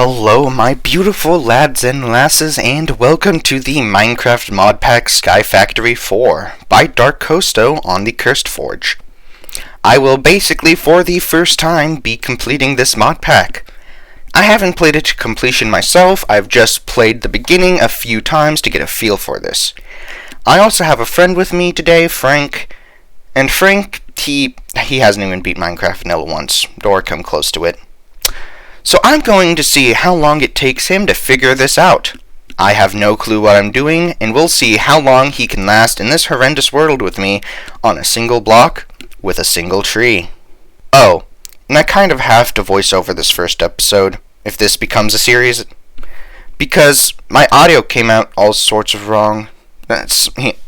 Hello, my beautiful lads and lasses, and welcome to the Minecraft modpack Sky Factory 4 by Dark Costo on the Cursed Forge. I will basically, for the first time, be completing this modpack. I haven't played it to completion myself, I've just played the beginning a few times to get a feel for this. I also have a friend with me today, Frank, and Frank, he hasn't even beat Minecraft Vanilla once, or come close to it. So I'm going to see how long it takes him to figure this out. I have no clue what I'm doing, and we'll see how long he can last in this horrendous world with me on a single block with a single tree. Oh, and I kind of have to voice over this first episode, if this becomes a series, because my audio came out all sorts of wrong.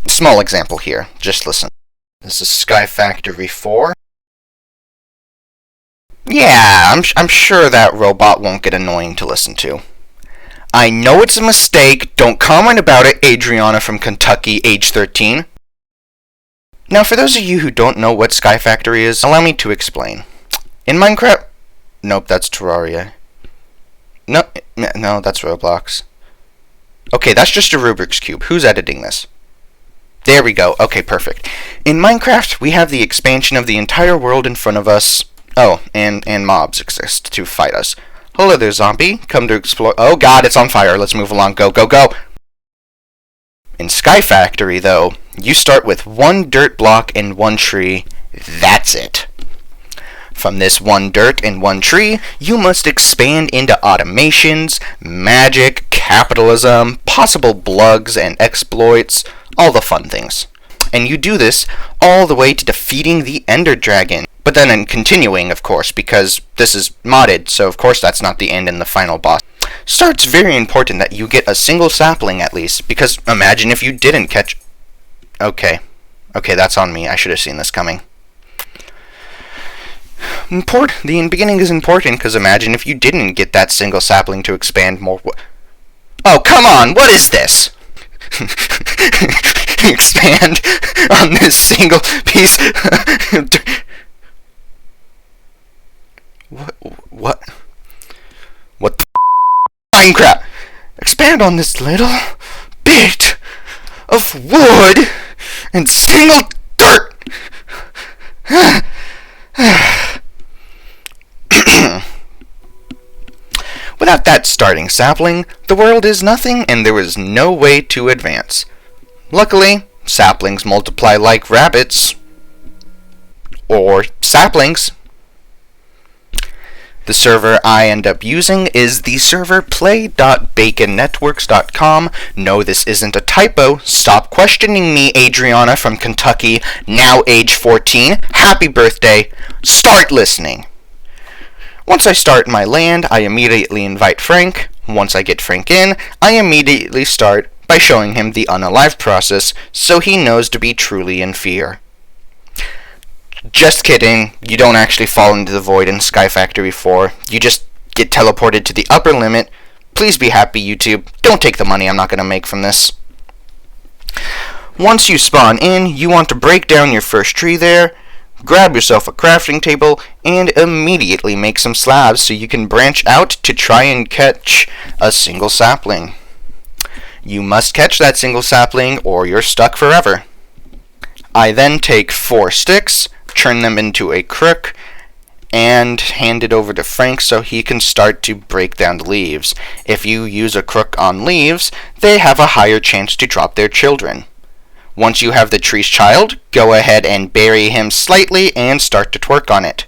Small example here, just listen. This is Sky Factory 4. Yeah, I'm sure that robot won't get annoying to listen to. I know it's a mistake, don't comment about it, Adriana from Kentucky, age 13. Now, for those of you who don't know what Sky Factory is, allow me to explain. In Minecraft... Nope, that's Terraria. No, that's Roblox. Okay, that's just a Rubik's Cube. Who's editing this? There we go. Okay, perfect. In Minecraft, we have the expansion of the entire world in front of us. Oh, and mobs exist to fight us. Hello there, zombie. Come to explore... Oh god, it's on fire. Let's move along. Go, go, go! In Sky Factory, though, you start with one dirt block and one tree. That's it. From this one dirt and one tree, you must expand into automations, magic, capitalism, possible bugs and exploits, all the fun things. And you do this all the way to defeating the Ender Dragon. But then in continuing, of course, because this is modded, so of course that's not the end and the final boss. So it's very important that you get a single sapling at least, because imagine if you didn't catch... Okay, that's on me. I should have seen this coming. The beginning is important, because imagine if you didn't get that single sapling to expand more... Oh, come on! What is this? Expand on this single piece... What the Minecraft? Expand on this little bit of wood and single dirt. Without that starting sapling, the world is nothing and there is no way to advance. Luckily, saplings multiply like rabbits. Or saplings. The server I end up using is the server play.baconnetworks.com. No, this isn't a typo. Stop questioning me, Adriana from Kentucky, now age 14. Happy birthday. Start listening. Once I start my land, I immediately invite Frank. Once I get Frank in, I immediately start by showing him the unalive process so he knows to be truly in fear. Just kidding, you don't actually fall into the void in Sky Factory 4. You just get teleported to the upper limit. Please be happy, YouTube. Don't take the money I'm not going to make from this. Once you spawn in, you want to break down your first tree there, grab yourself a crafting table, and immediately make some slabs so you can branch out to try and catch a single sapling. You must catch that single sapling or you're stuck forever. I then take 4 sticks, turn them into a crook, and hand it over to Frank so he can start to break down the leaves. If you use a crook on leaves, they have a higher chance to drop their children. Once you have the tree's child, go ahead and bury him slightly and start to twerk on it.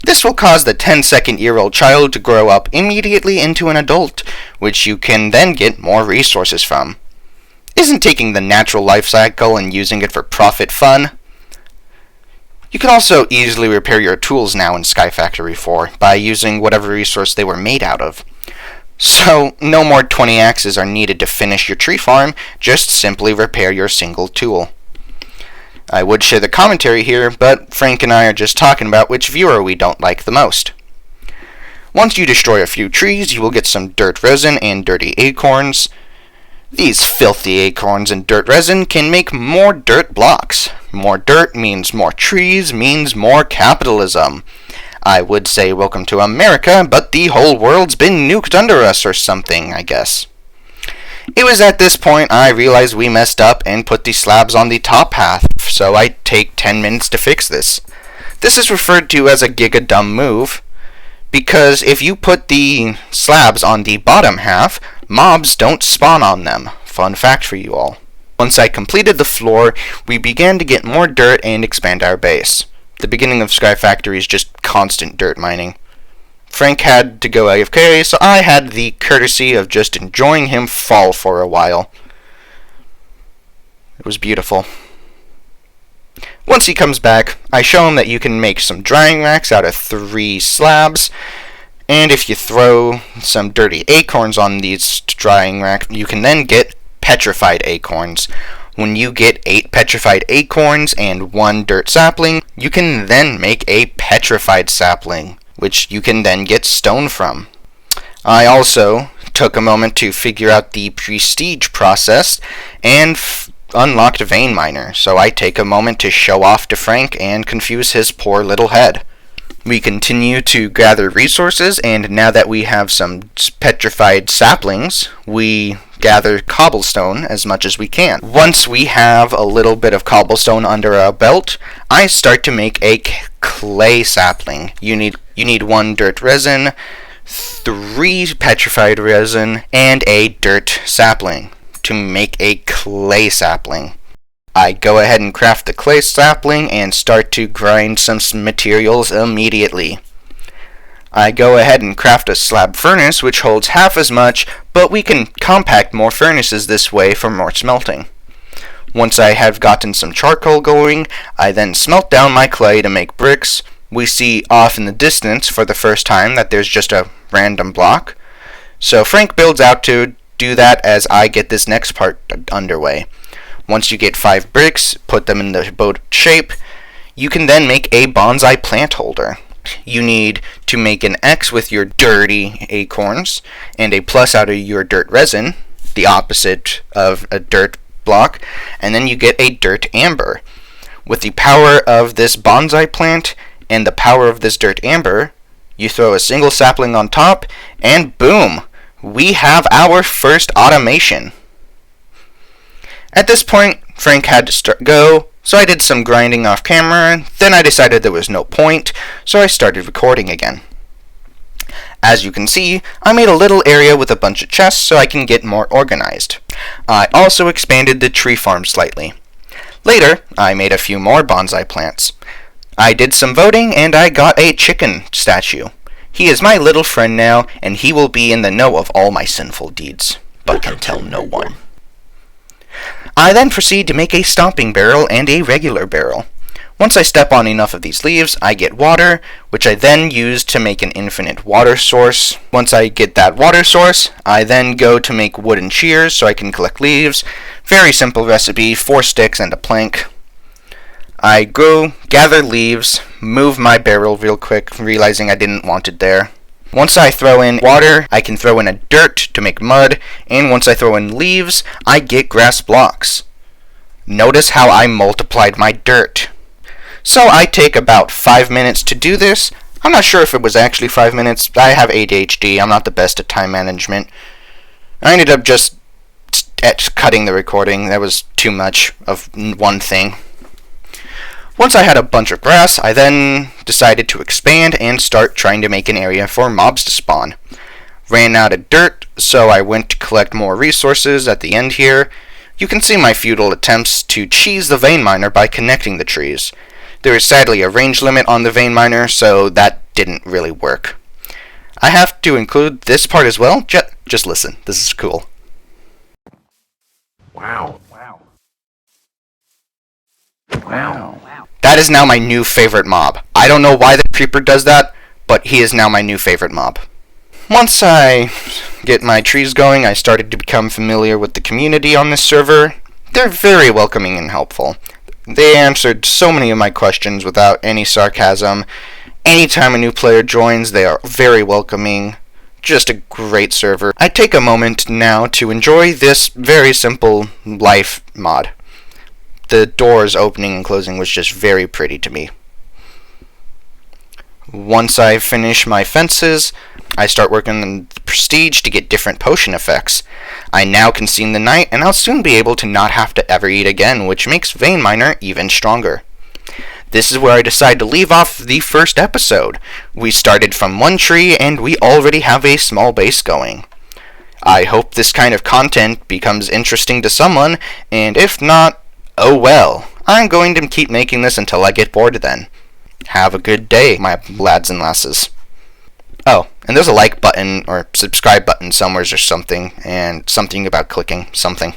This will cause the 10-second-year-old child to grow up immediately into an adult, which you can then get more resources from. Isn't taking the natural life cycle and using it for profit fun? You can also easily repair your tools now in Sky Factory 4 by using whatever resource they were made out of. So, no more 20 axes are needed to finish your tree farm, just simply repair your single tool. I would share the commentary here, but Frank and I are just talking about which viewer we don't like the most. Once you destroy a few trees, you will get some dirt resin and dirty acorns. These filthy acorns and dirt resin can make more dirt blocks. More dirt means more trees, means more capitalism. I would say welcome to America, but the whole world's been nuked under us or something, I guess. It was at this point I realized we messed up and put the slabs on the top half, so I take 10 minutes to fix this. This is referred to as a giga-dumb move, because if you put the slabs on the bottom half, mobs don't spawn on them. Fun fact for you all. Once I completed the floor, we began to get more dirt and expand our base. The beginning of Sky Factory is just constant dirt mining. Frank had to go AFK, so I had the courtesy of just enjoying him fall for a while. It was beautiful. Once he comes back, I show him that you can make some drying racks out of 3 slabs, and if you throw some dirty acorns on these drying racks, you can then get petrified acorns. When you get 8 petrified acorns and 1 dirt sapling, you can then make a petrified sapling, which you can then get stone from. I also took a moment to figure out the prestige process and unlocked Vein Miner, so I take a moment to show off to Frank and confuse his poor little head. We continue to gather resources, and now that we have some petrified saplings, we gather cobblestone as much as we can. Once we have a little bit of cobblestone under our belt, I start to make a clay sapling. You need 1 dirt resin, 3 petrified resin, and a dirt sapling to make a clay sapling. I go ahead and craft the clay sapling and start to grind some materials immediately. I go ahead and craft a slab furnace which holds half as much, but we can compact more furnaces this way for more smelting. Once I have gotten some charcoal going, I then smelt down my clay to make bricks. We see off in the distance for the first time that there's just a random block. So Frank builds out to do that as I get this next part underway. Once you get 5 bricks, put them in the boat shape, you can then make a bonsai plant holder. You need to make an X with your dirty acorns and a plus out of your dirt resin, the opposite of a dirt block, and then you get a dirt amber. With the power of this bonsai plant and the power of this dirt amber, you throw a single sapling on top, and boom! We have our first automation. At this point, Frank had to go, so I did some grinding off camera, then I decided there was no point, so I started recording again. As you can see, I made a little area with a bunch of chests so I can get more organized. I also expanded the tree farm slightly. Later, I made a few more bonsai plants. I did some voting and I got a chicken statue. He is my little friend now, and he will be in the know of all my sinful deeds, but can tell no one. I then proceed to make a stomping barrel and a regular barrel. Once I step on enough of these leaves, I get water, which I then use to make an infinite water source. Once I get that water source, I then go to make wooden shears so I can collect leaves. Very simple recipe, 4 sticks and a plank. I go, gather leaves, move my barrel real quick, realizing I didn't want it there. Once I throw in water, I can throw in a dirt to make mud, and once I throw in leaves, I get grass blocks. Notice how I multiplied my dirt. So I take about 5 minutes to do this. I'm not sure if it was actually 5 minutes. I have ADHD. I'm not the best at time management. I ended up just cutting the recording. That was too much of one thing. Once I had a bunch of grass, I then decided to expand and start trying to make an area for mobs to spawn. Ran out of dirt, so I went to collect more resources at the end here. You can see my futile attempts to cheese the vein miner by connecting the trees. There is sadly a range limit on the vein miner, so that didn't really work. I have to include this part as well. Just listen, this is cool. Wow. That is now my new favorite mob. I don't know why the creeper does that, but he is now my new favorite mob. Once I get my trees going, I started to become familiar with the community on this server. They're very welcoming and helpful. They answered so many of my questions without any sarcasm. Anytime a new player joins, they are very welcoming. Just a great server. I take a moment now to enjoy this very simple life mod. The doors opening and closing was just very pretty to me. Once I finish my fences, I start working on the prestige to get different potion effects. I now can see in the night, and I'll soon be able to not have to ever eat again, which makes Vein Miner even stronger. This is where I decide to leave off the first episode. We started from one tree, and we already have a small base going. I hope this kind of content becomes interesting to someone, and if not, oh well. I'm going to keep making this until I get bored then. Have a good day, my lads and lasses. Oh, and there's a like button or subscribe button somewhere or something, and something about clicking something.